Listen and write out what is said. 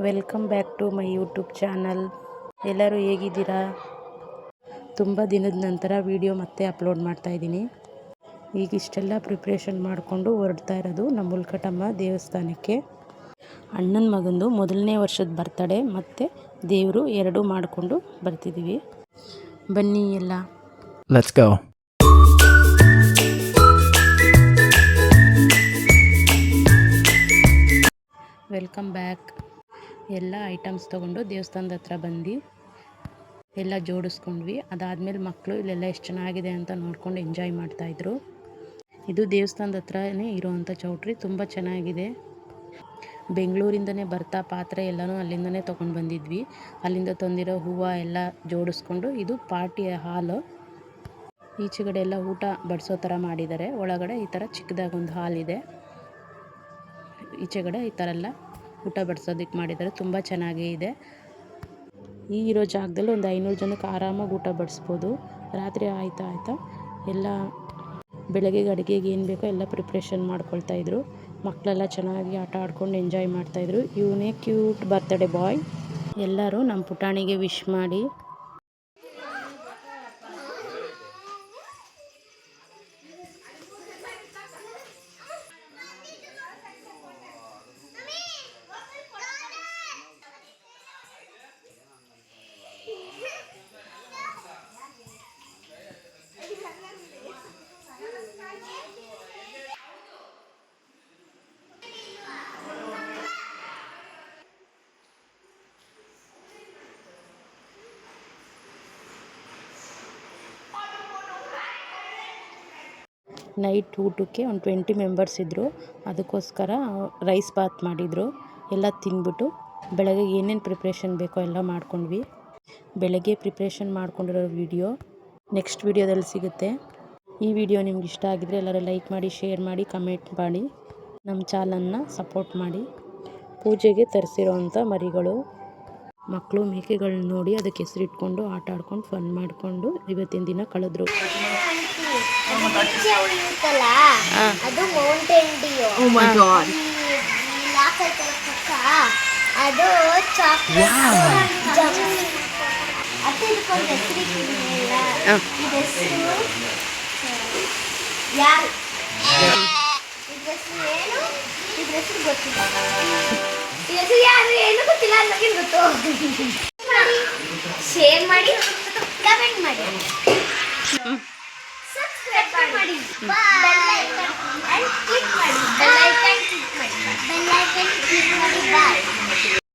Welcome back to my YouTube channel. ಎಲ್ಲರೂ ಹೇಗಿದ್ದೀರಾ? ತುಂಬ ದಿನದ ನಂತರ ವಿಡಿಯೋ ಮತ್ತೆ ಅಪ್ಲೋಡ್ ಮಾಡ್ತಾಯಿದ್ದೀನಿ. ಈಗ ಇಷ್ಟೆಲ್ಲ ಪ್ರಿಪ್ರೇಷನ್ ಮಾಡಿಕೊಂಡು ಹೊರಡ್ತಾ ಇರೋದು ನಮ್ಮ ಮುಲ್ಕಟಮ್ಮ ದೇವಸ್ಥಾನಕ್ಕೆ. ಅಣ್ಣನ ಮಗಂದು ಮೊದಲನೇ ವರ್ಷದ ಬರ್ತಡೇ ಮತ್ತು ದೇವರು ಎರಡೂ ಮಾಡಿಕೊಂಡು ಬರ್ತಿದ್ದೀವಿ. ಬನ್ನಿ ಎಲ್ಲ. Let's go. Welcome back. ಎಲ್ಲ ಐಟಮ್ಸ್ ತೊಗೊಂಡು ದೇವಸ್ಥಾನದ ಹತ್ರ ಬಂದು ಎಲ್ಲ ಜೋಡಿಸ್ಕೊಂಡ್ವಿ. ಅದಾದಮೇಲೆ ಮಕ್ಕಳು ಇಲ್ಲೆಲ್ಲ ಎಷ್ಟು ಚೆನ್ನಾಗಿದೆ ಅಂತ ನೋಡ್ಕೊಂಡು ಎಂಜಾಯ್ ಮಾಡ್ತಾಯಿದ್ರು. ಇದು ದೇವಸ್ಥಾನದ ಹತ್ರನೇ ಇರೋವಂಥ ಚೌಟ್ರಿ, ತುಂಬ ಚೆನ್ನಾಗಿದೆ. ಬೆಂಗಳೂರಿಂದನೇ ಬರ್ತಾ ಪಾತ್ರೆ ಎಲ್ಲನೂ ಅಲ್ಲಿಂದನೇ ತೊಗೊಂಡು ಬಂದಿದ್ವಿ. ಅಲ್ಲಿಂದ ತಂದಿರೋ ಹೂವು ಎಲ್ಲ ಜೋಡಿಸ್ಕೊಂಡು, ಇದು ಪಾರ್ಟಿ ಹಾಲು. ಈಚೆಗಡೆ ಎಲ್ಲ ಊಟ ಬಡಿಸೋ ಥರ ಮಾಡಿದ್ದಾರೆ. ಒಳಗಡೆ ಈ ಥರ ಚಿಕ್ಕದಾಗೊಂದು ಹಾಲ್ ಇದೆ. ಈಚೆಗಡೆ ಈ ಥರ ಎಲ್ಲ ಊಟ ಬಡಿಸೋದಕ್ಕೆ ಮಾಡಿದ್ದಾರೆ. ತುಂಬ ಚೆನ್ನಾಗೇ ಇದೆ. ಈ ಇರೋ ಜಾಗದಲ್ಲಿ ಒಂದು 500 ಜನಕ್ಕೆ ಆರಾಮಾಗಿ ಊಟ ಬಡಿಸ್ಬೋದು. ರಾತ್ರಿ ಆಯ್ತಾ ಎಲ್ಲ ಬೆಳಗ್ಗೆಗೆ ಅಡುಗೆಗೆ ಏನು ಬೇಕೋ ಎಲ್ಲ ಪ್ರಿಪ್ರೇಷನ್ ಮಾಡ್ಕೊಳ್ತಾಯಿದ್ರು. ಮಕ್ಕಳೆಲ್ಲ ಚೆನ್ನಾಗಿ ಆಟ ಆಡ್ಕೊಂಡು ಎಂಜಾಯ್ ಮಾಡ್ತಾಯಿದ್ರು. ಇವನೇ ಕ್ಯೂಟ್ ಬರ್ತ್ಡೇ ಬಾಯ್. ಎಲ್ಲರೂ ನಮ್ಮ ಪುಟಾಣಿಗೆ ವಿಶ್ ಮಾಡಿ. ನೈಟ್ ಊಟಕ್ಕೆ ಒಂದು 20 ಮೆಂಬರ್ಸ್ ಇದ್ದರು. ಅದಕ್ಕೋಸ್ಕರ ರೈಸ್ ಬಾತ್ ಮಾಡಿದರು. ಎಲ್ಲ ತಿಂದ್ಬಿಟ್ಟು ಬೆಳಗ್ಗೆ ಏನೇನು ಪ್ರಿಪ್ರೇಷನ್ ಬೇಕೋ ಎಲ್ಲ ಮಾಡ್ಕೊಂಡ್ವಿ. ಬೆಳಗ್ಗೆ ಪ್ರಿಪ್ರೇಷನ್ ಮಾಡ್ಕೊಂಡಿರೋ ವಿಡಿಯೋ ನೆಕ್ಸ್ಟ್ ವಿಡಿಯೋದಲ್ಲಿ ಸಿಗುತ್ತೆ. ಈ ವಿಡಿಯೋ ನಿಮ್ಗೆ ಇಷ್ಟ ಆಗಿದರೆ ಎಲ್ಲರೂ ಲೈಕ್ ಮಾಡಿ, ಶೇರ್ ಮಾಡಿ, ಕಮೆಂಟ್ ಮಾಡಿ, ನಮ್ಮ ಚಾನಲ್ನ ಸಪೋರ್ಟ್ ಮಾಡಿ. ಪೂಜೆಗೆ ತರಿಸಿರೋವಂಥ ಮರಿಗಳು, ಮಕ್ಕಳು ಮೇಕೆಗಳನ್ನ ನೋಡಿ ಅದಕ್ಕೆ ಹೆಸರಿಟ್ಕೊಂಡು ಆಟ ಆಡ್ಕೊಂಡು ಫನ್ ಮಾಡಿಕೊಂಡು ಇವತ್ತಿನ ದಿನ ಕಳೆದ್ರು. ಅದು ಮೌಂಟೇನ್ ಡಿಯೋ. ಓ ಮೈ ಗಾಡ್. ಅದು ಚಾಕ್ಲೇಟ್ ಅದು ಇದಕ್ಕೊಂದು ಹೆಸರಿಟ್ಟಿಲ್ಲ. ಇದೆಸರು ಯಾರು ಇದೆಸರು ಏನು? ಇದೆಸರು ಗೊತ್ತಿಲ್ಲ. ಇದೆಸರು ಯಾರು ಏನು ಗೊತ್ತಿಲ್ಲ. ನನಗೆ ಗೊತ್ತು. ಶೇರ್ ಮಾಡಿ, ಕಮೆಂಟ್ ಮಾಡಿ, ಸಬ್ಸ್ಕ್ರೈಬ್ ಮಾಡಿ, ಬೆಲ್ ಐಕಾನ್ ಕ್ಲಿಕ್ ಮಾಡಿ, ಬೆಲ್ ಐಕಾನ್ ಕ್ಲಿಕ್ ಮಾಡಿ, ಬಾಯ್.